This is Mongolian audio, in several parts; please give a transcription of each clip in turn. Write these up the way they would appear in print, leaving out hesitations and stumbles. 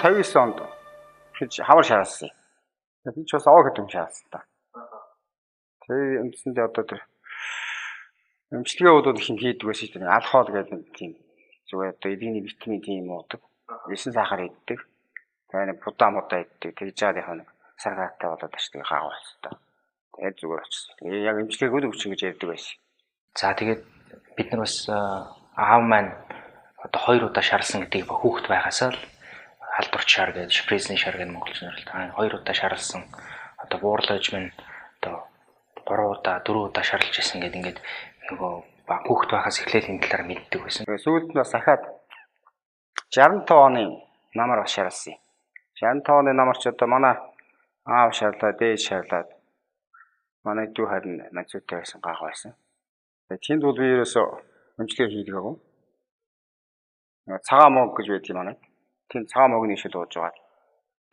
1959 онд хавар шаардсан. Тэгээд ч бас овоо гэдэг юм шаардсан та. Тэгээд үндсэндээ одоо тэр эмчилгээ удаад их хийдэг байсан шүү дээ. Алхол гэдэг нэг тийм зүгээр одоо эдийн витамин тийм уудаг. 9 сахар иддэг. Тэгээд нэг будаа мудаа иддэг. Тэгж жаад яхаа нэг саргаатай болоод очдөг хаа болсон та. Тэгээд зүгээр очсон. Тэгээд яг эмчилгээг өгч гэж ярьдаг байсан. За тэгээд бид нар бас аав маань одоо 2 удаа шарлсан гэдгийг хүүхэд байхасаа л халдварч шар гэдэг шпресний шар гэдэг монголчууд та 2 удаа шарлсан одоо буурлаж минь одоо 3 удаа 4 удаа шарлж исэн гэдэг ингээд нөгөө хүүхэд байхаас эхлээл энэ талаар мэддэг байсан. Сүүлд нь бас ахаад 65 оны намар бас шарлсан. 65 оны намар ч одоо манай аав шарлаад дээд шарлаад манай дүү харин нацуутай байсан гах байсан. Тэгээд тэнд бол би ерөөсөө эмчилгээ хийдэг агуу. Цагаан мог гэж байдаг юм аа. Тэнд цагаан могны ишэл ууж байгаа.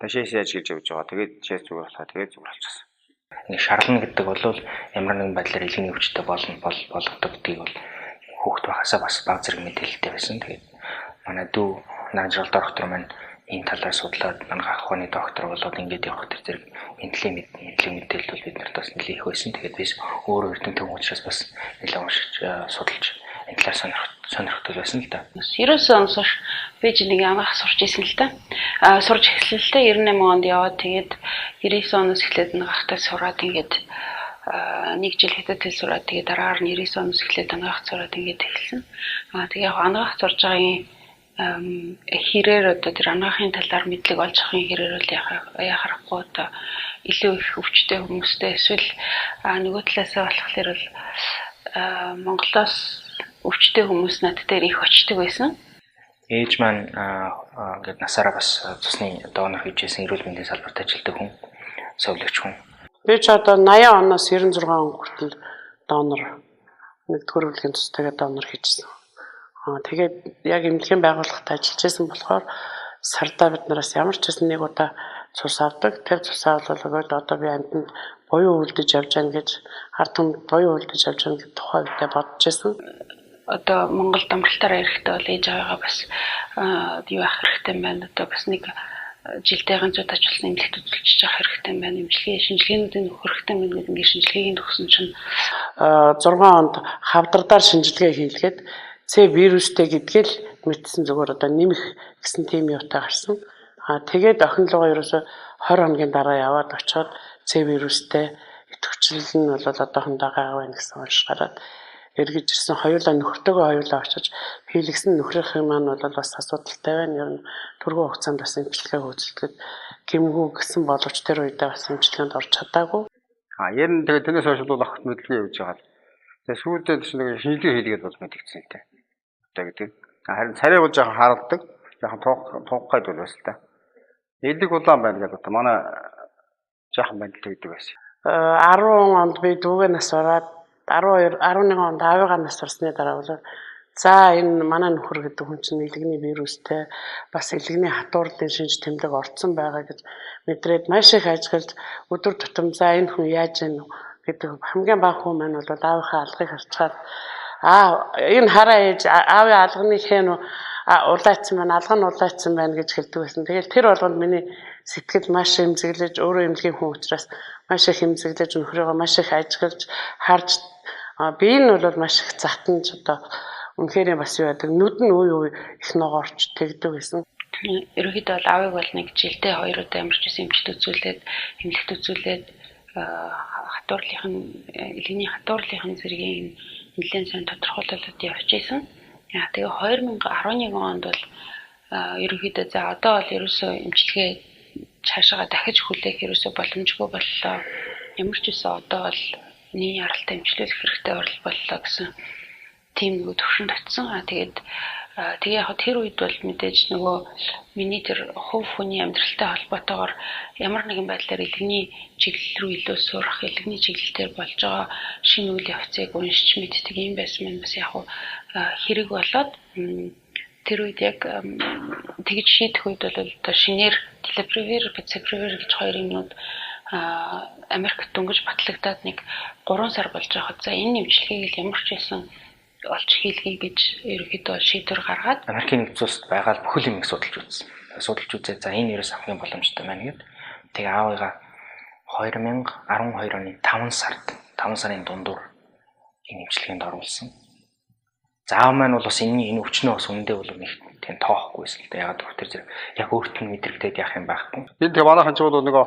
Ташээс яаж гэж явж байгаа. Тэгээд чээс зүгээр болохоо тэгээд зүгээр болчихсон. Нэг шарлна гэдэг бол ямар нэгэн байдлаар илгэний өвчтөй болгодог гэдгийг бол хүүхэд байхасаа бас баг зэрэг мэдээлэлтэй байсан. Тэгээд манай дүү наажрал доктор маань энэ талаар судлаад манай ах ухааны доктор болоод ингээд явах төр зэрэг энэлийн мэдээлэл бол биднэрт бас нэлээд их байсан. Тэгээд биш өөрөө эрдэнэ төв учраас бас нэлээд уншиж судалж энэ талаар сонирхдаг байсан л да. 90 оноос хойш би ч нэг анх сурч ирсэн л да. Сурч эхэллээ 98 онд яваад тэгээд 99 оноос эхлээд нэг ахтай сураад ингээд нэг жил хэдэд тэл сураад тэгээд дараагаар нь 99 оноос эхлээд анагаах сураад ингээд эхэлсэн. Тэгээд яг анагаах сурж байгаагийн хэрээр одоо тэр анагаахын талаар мэдлэг олж авахын хэрээр бол яхахгүй одоо илүү их өвчтэй хүмүүстэй эсвэл нөгөө талаасаа болохоор бол Монголоос өвчтэй хүмүүс над дээр их очдөг байсан. Ээж маань ингээд насаараа бас цусны донор хийжсэн эрүүл мэндийн салбарт ажилладаг хүн, совлогч хүн. Би ч одоо 80 оноос 96 он хүртэл донор нэгдүгээр бүлгийн цустайгаа донор хийжсэн. Тэгээд яг эмнэлгийн байгууллагад ажиллаж байсан болохоор сардаа бид нараас ямар ч гэсэн нэг удаа цус авдаг. Тэр цусаа бол одоо би амьтанд буюу үлдэж явж байгаа гэж ард түмэд буюу үлдэж явж байгаа гэж тухай үедээ бодож байсан. Одоо Монгол дамралтаараа ирэхдээ бол ээж аваагаа бас юу ах хэрэгтэй юм байна. Одоо бас нэг жилдээ ганцууд ажилласан эмнэлэгт үзүүлчих явах хэрэгтэй юм байна. Эмчилгээ шинжилгээнүүдийн нөхөх хэрэгтэй юм гэдэг ингээд шинжилгээг төгсөн чинь 6 онд хавдраар шинжилгээ хийлгээд С вирустэй гэдгээл мэдсэн зүгээр одоо нэмэх гэсэн тийм юутай гарсан. Тэгээд охин лугаа ерөөсө 20 хоногийн дараа яваад очиод С вирустэй идэвхжил нь бол одоохондоо гайгүй байна гэсэн унш гараад эргэж ирсэн хоёулаа нөхөртөөгөө хоёулаа очиж хийлгсэн нөхрийнхээ маань бол бас асуудалтай байна. Ер нь түргэн хугацаанд бас эмчилгээ хөдөлгөд гэмгүй гэсэн боловч тэр үедээ бас эмчилгээнд орж чадаагүй. Ер нь тэгээд тэрнээс хойш бол огт мэдлэгээ явж байгаа. Тэгээд сүүлдээ нэг шинжилгээ хийлгээд бол мэдгдсэн юм те. Гэдэг. Харин царай бол жоохон хаалдаг. Жоохон туухгайд бол байсан та. Элэг улаан байна гэдэг одоо манай жоохон байдалтай гэдэг байсан. 10 онд би дүүгээ нас ороод 12 11 онд аавыгаа нас орсны дараа бол за энэ манай нөхөр гэдэг хүн чинь элэгний вирустэй бас элэгний хатуурлын шинж тэмдэг орцсон байгаа гэж мэдрээд маш их ажиглаж өдөр тутам за энэ хүн яаж ийн гэдэг хамгийн бага хүн маань бол аавынхаа алгыг харцгаад энэ хараа ээж аавын алганы хэн улаацсан байна, алга нь улаацсан байна гэж хэлдэг байсан. Тэгэл тэр болгонд миний сэтгэл маш эмзэглэж, өөрөө эмнэлгийн хүн учраас маш их эмзэглэж, нөхрийгөө маш их ажиглаж, харж би энэ бол маш их затанж одоо үнэхээр бас юу яадаг, нүд нь үе үе их ногоорч тэгдэг байсан. Ерөнхийдөө бол аавыг бол нэг жилдээ 2 удаа ямарч үс эмчт үзүүлээд, эмнэлэгт үзүүлээд элэгний хатуурлынхын зэргийн нэлээд сайн тодорхойлолоод явж байсан. Тэгээ 2011 онд бол ерөнхийдөө за одоо бол ерөөсөө эмчилгээ цаашаа дахиж хүлээх ерөөсөө боломжгүй боллоо. Ямар ч үсэн одоо бол нийт яралтай эмчилүүлэх хэрэгтэй боллоо гэсэн тийм нэг төвшөнд очсон. Тэгээд тэгээ яг тэр үед бол мэдээж нөгөө миний тэр хувь хүний амьдралтай холбоотойгоор ямар нэгэн байдлаар элэгний чиглэл рүү илүү сурах, элэгний чиглэлээр болж байгаа шинэ үйл явцыг уншиж мэддэг юм байсан мэн бас яг хэрэг болоод тэр үед яг тэгж шийдэх үед бол одоо шинээр Тлепривир, Пацепривир гэж хоёр юмнууд Америкт дөнгөж батлагдаад нэг 3 сар болж байхад за энэ эмчилгээг ямар ч байсан олж хийлгэе гэж ерөнхийдөө шийдвэр гаргаад Америкийн нэгдсэн улсад байгаа бүхэл юмыг судалж үзсэн. судалж үзээ. За энэ ерөөс хамгийн боломжтой байна гэд. Тэгээ аавыгаа 2012 оны 5 сарын дундуур энэ эмчилгээнд оруулсан. За аав маань бол бас энэ өвчнөө бас үндэ бол нэг тийм тоохгүй байсан л да. Ягаад гэвэл тэр зэрэг яг өөрт нь мэдрэгдээд яах юм байхгүй. Энэ тэгээ манайхан ч бол нөгөө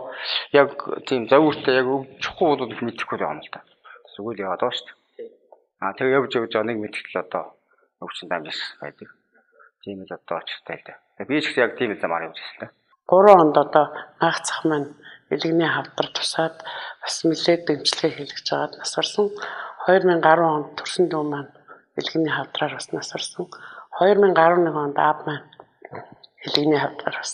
яг тийм завьуртай яг чухал бол их мэдэхгүй байгаа юм л да. Зүгээр яваад байгаа шүү дээ. Тэгээ явж нэг мэдтэл одоо өвчин дамжаас байдаг. Тийм л одоо очтой л да. Би ч гэсэн яг тийм л замаар явж байсан л да. 3 онд одоо наагцах маань элэгний хавдар тусаад бас нэлээд дэмжлэгээ хийлгэж байгаад нас барсан. 2010 онд төрсөн дүү маань элэгний хавдраар бас нас барсан. 2011 онд аав маань элэгний хавдраар бас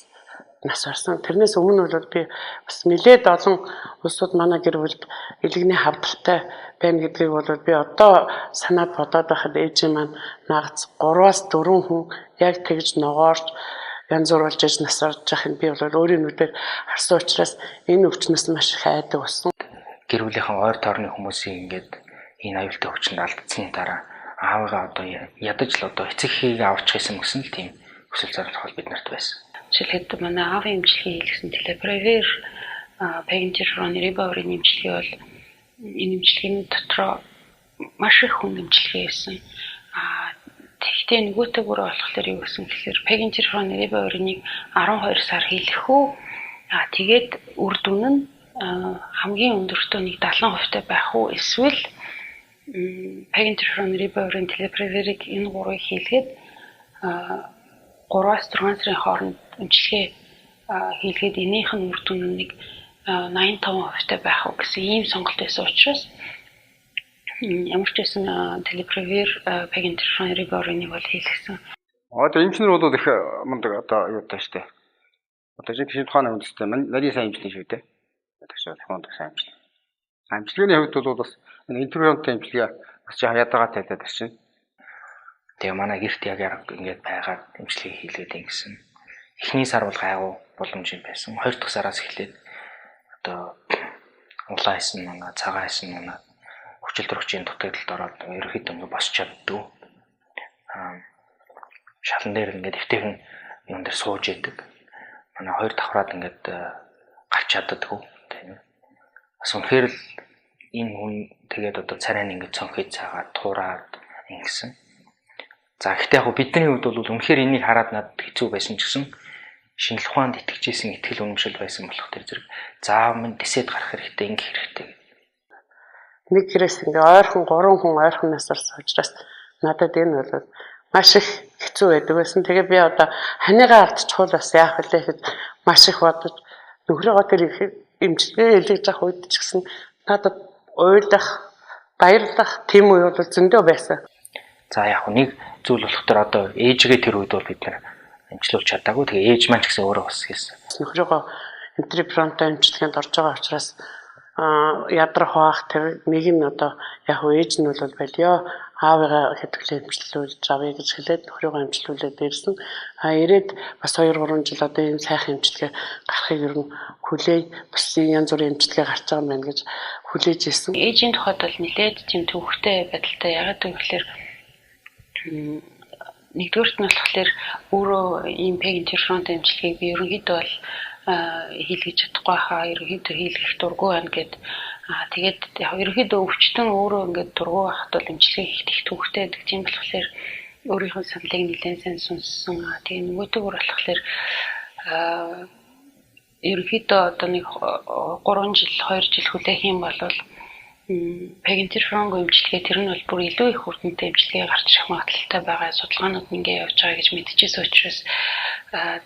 нас барсан. Тэрнээс өмнө бол би бас нэлээд олон улсууд манай гэр бүлд элэгний хавдартай байна гэдгийг бол би одоо санаад бодоод байхад ээж маань наагц 3-аас 4 хүн яг тэгж ногоорч янз бүр болж нас орж байхын би бол өөрийн нүдээр харсан учраас энэ өвчнөөс маш их айдаг болсон. Гэр бүлийнхэн ойр тойрны хүмүүсийн ингээд энэ аюултай өвчнөд алдсан дараа аавыгаа одоо ядаж л одоо эцэг эхийг авч хийсэн гэсэн л тийм хүсэл зорилго бид нарт байсан. Жишээлбэл манай аавын эмчилгээ хийлгэсэн Телепревир, Пегентерон, Рибаурын эмчилгээ бол энэ эмчилгээний дотроо маш их хүн эмчилгээ хийсэн. Тэгтээ нөгөөтэй бүр болохоор юу гэсэн гэхээр Пегентерон, Рибаурыг 12 сар хийлгэхүү. Тэгээд үр дүн нь хамгийн өндөртөө нэг 70% байх уу эсвэл Пегентерон, Рибаурын Телепревирийг энэ гурыг хийлгээд 3-аас 6 сарын хооронд эмчилгээ хийлгээд энийх нь үр дүн нэг 85% байх уу гэсэн ийм сонголт байсан учраас ямар ч байсан Телепревир, Пегентерон, Рибаурыг бол хийлгэсэн. Одоо эмчнэр бол их мундаг одоо юу таа штэ. Одоо жишээ нь тухайн үндэстэй нарийн сайн эмчилгээ шүү дээ. Тэгэхээр мундаг сайн эмчилгээ. Амжилтны хувьд бол бас интервьюнтэй эмчилгээ бас яадагаа тайлаад ирсэн. Тэгээ манай гэрт яг ингээд байгаад эмчилгээ хийлгээд ингэсэн. Эхний сар бол гайгүй боломж юм байсан. 2 дахь сараас эхлээд одоо улаан хайсан манай, цагаан хайсан манай хүчил төрөгчийн дутагдалд ороод ерөөхдөө ингээд босч чаддгүй. Шалан дээр ингээд эвтэйхэн юм дээр сууж идэг. Манай 2 давхраад ингээд гарч чаддаггүй. Тийм. Бас үнэхээр л энэ хүн тэгээд одоо царайнд ингээд цонхиж цаагаад туураад ингэсэн. За гэхдээ яг бидний хувьд бол үнэхээр энийг хараад надад хэцүү байсан ч гэсэн шинжлэх ухаанд итгэжсэн итгэл үнэмшил байсан болох тэр зэрэг заав минь дэсэд гарах хэрэгтэй ингэх хэрэгтэй. Нэг гэрээс ингээ ойрхон 3 хүн ойрхон насаар суужраас надад энэ бол маш их хэцүү байдаг байсан. Тэгээ би одоо ханигаа алдчихвал бас яах вэ гэхэд маш их бодож нөхрөөгөө тэр эмчилгээ хийлгэж явах үед ч гэсэн надад уйлах, баярлах тийм үе бол зөндөө байсан. За яг нэг зүйл болохоор одоо ээжгээ тэр үед бол бид нар эмчлүүлж чадаагүй. Тэгээ ээж маань ч гэсэн өөрөө бас хийсэн. Нөхрөөгөө интервьюнтэй эмчилгээнд орж байгаа учраас ядрах баах тэр нэг нь одоо яг ээж нь бол болио аавыгаа хэтгэлээ эмчилүүлж авъя гэж хэлээд нөхрөөгөө эмчилүүлээд ирсэн. Ирээд бас 2-3 жил одоо энэ сайхан эмчилгээ гарахыг ер нь хүлээе. Бас янз бүрийн эмчилгээ гарч байгаа юм байна гэж хүлээж ирсэн. Ээжийн тухайд бол нэлээд тийм төвөгтэй байдалтай. Ягаад гэвэл нэгдүгээрт нь болохоор өөрөө ийм Пегентеронтэй эмчилгээг би ерөнхийдөө бол хийлгэж чадахгүй хаа, ерөнхийдөө хийлгэх дургүй байна гэд. Тэгээд ерөнхийдөө өвчтөн өөрөө ингээд дургүй байхад бол эмчилгээ хийх их төвөгтэй байдаг. Тийм болохоор өөрийнхөө саналыг нэлээд сайн сонссон. Тэгээд нөгөөтэйгөр болохоор ерөнхийдөө одоо нэг 3 жил, 2 жил хүлээх юм бол Пегентерон эмчилгээ тэр нь бол бүр илүү их хүрдэнтэй эмчилгээ гарч ирэх магадлалтай байгаа судалгаанууд ингээ явж байгаа гэж мэдчихсэн учраас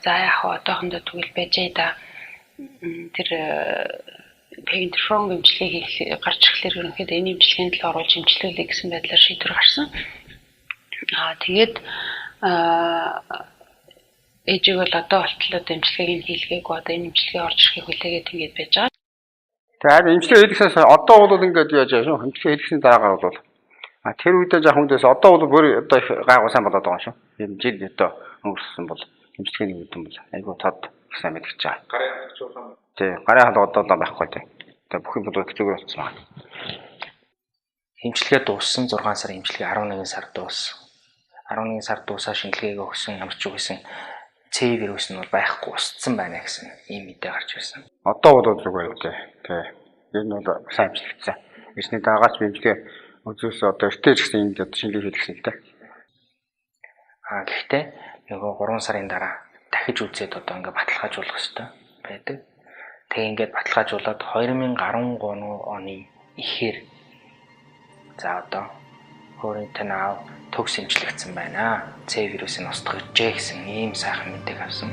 за яг одоохондоо тэгвэл байжээ да тэр Пегентерон эмчилгээ гарч ирэхлээр ерөнхийдөө энэ эмчилгээнд л оруулж эмчилүүлээ гэсэн байдлаар шийдвэр гарсан. Тэгээд ээжиг бол одоо болтлоо эмчилгээг хийлгээгүй одоо энэ эмчилгээ орж ирэхийг хүлээгээд ингэж байж байгаа. Тэгээд эмчилгээ хийлгэснээс одоо бол ингээд яаж яа шүү. Эмчилгээ хийлгэсний дараагаар бол тэр үедээ яг хүндээс одоо бол бүр одоо их гайгүй сайн болоод байгаа шүү. Энэ жил одоо өнгөрсөн бол эмчилгээний үдэн бол айгүй тод сайн мэдчихэж байгаа. Гарын хадгалсан. Тий, гарын хадгалсан одоо байхгүй тий. Тэгээд бүх юм бол хэцүүгээр болсон байна. Эмчилгээ дууссан 6 сар эмчилгээ 11 сар дууссан. 11 сар дуусаа шинжилгээгээ өгсөн ямар ч үгүйсэн C вирус нь бол байхгүй устсан байна гэсэн ийм мэдээ гарч ирсэн. Одоо бол зүгээр үү тий. Энэ бол сайн бичлэгдсэн. Ирсний дагаач бимжлэгээ үзүүлс одоо эртэж гэсэн энд одоо шинжилгээ хийлгсэн л дээ. Гэхдээ нөгөө 3 сарын дараа дахиж үзээд одоо ингээд баталгаажуулах хэрэгтэй байдаг. Тэгээ ингээд баталгаажуулаад 2013 оны ихээр за одоо өөрийн танаа төгс эмчлэгдсэн байна. C вирусын устгажээ гэсэн ийм сайхан мэдээг авсан.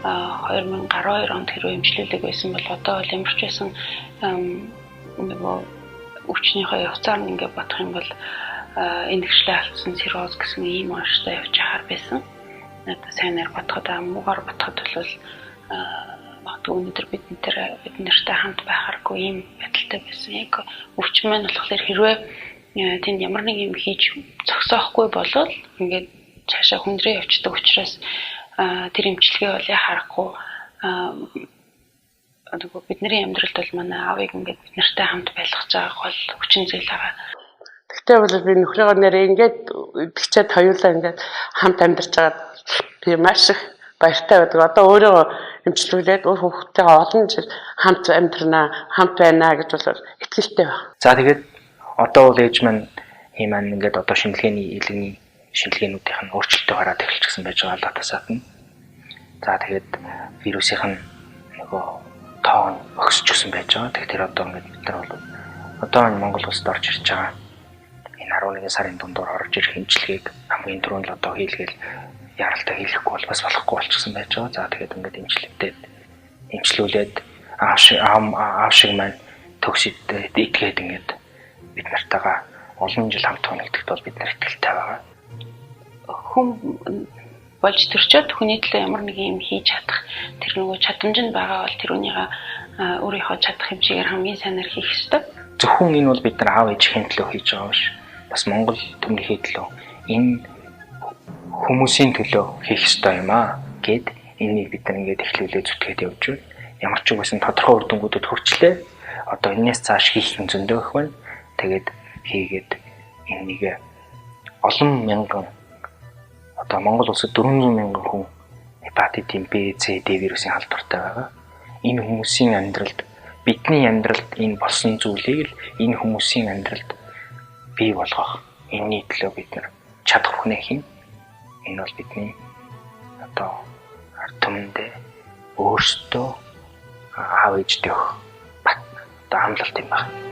А 2012 онд хэрвээ эмчлүүлэг байсан бол одоо бол ямар ч байсан нөгөө өвчнийхөө явцаар ингээд бодох юм бол эндэгшлээ алдсан цирроз гэсэн ийм онцтой явж ахаар байсан. Надад сайнаар бодоход муугаар бодоход бол магадгүй өнөөдөр бид нартай хамт байхааргүй ийм байдалтай байсан. Яг өвчин маань болохоор хэрвээ тэнд ямар нэг юм хийж зогсоохгүй болвол ингээд цаашаа хүндрээ явчихдаг учраас тэр эмчилгээ бол харахгүй бидний амьдралд бол манай аавыг ингээд бид нартай хамт байлгаж байгааг бол хүчин зүйл байгаа. Тэгтээ бол би нөхрийгөө нэрээ ингээд тэгчээд хоёулаа ингээд хамт амьдарч байгаа би маш их баяртай байдаг. Одоо өөрөө эмчилүүлээд өөр хүүхдтэйгээ олон жил хамт амьдрнаа, хамт байна гэж бол итгэлтэй байна. За тэгээд одоо бол ээж маань ийм ингээд одоо шинжилгээний илгэний шинжилгээнүүдийнх нь өөрчлөлтөй гараад эхэлчихсэн байж байгаа датасаад нь. За тэгээд вирусынх нь нөгөө тоо өгсөж өгсөн байж байгаа. Тэгэхээр одоо ингээд бид нар бол одоо Монгол улсад орж ирж байгаа. Энэ 11 сарын дундуур орж ирэх эмчилгээг хамгийн түрүүнд л одоо хийлгээл яралтай хийлгэхгүй бол бас болохгүй болчихсон байж байгаа. За тэгээд ингээд эмчлүүлээд аав шиг маань төгсөд итгээд ингээд бид нартайгаа олон жил хамт хоногдоход бол бид нар итгэлтэй байгаа. Хүн болж төрчөөд хүний төлөө ямар нэг юм хийж чадах тэр нөгөө чадамж нь байгаа бол тэрүүнийга өөрийнхөө чадах хэмжээгээр хамгийн сайнаар хийх ёстой. Зөвхөн энэ бол бид нар аав ээжийн төлөө хийж байгаа биш. Бас Монгол төмөрийн төлөө энэ хүмүүсийн төлөө хийх ёстой юм аа гэд энийг бид нар ингээд эхлүүлээ зүтгээд явж байна. Ямар ч үгүйсэн тодорхой үр дүнгуудад хүрчлээ. Одоо энэс цааш хийх юм зөндөө их байна. Тэгээд хийгээд энийг олон мянган одоо Монгол улсад 400 мянган хүн гепатит B, C, D вирусын халдвартай байгаа. Энэ хүмүүсийн амьдралд бидний амьдралд энэ болсон зүйлийг л энэ хүмүүсийн амьдралд бий болгох энэний төлөө бид нар чадах бүхнээ хийн. Энэ бол бидний одоо ард түмэндээ өөрсдөө аав ээжтэй бат одоо амлалт юм байна.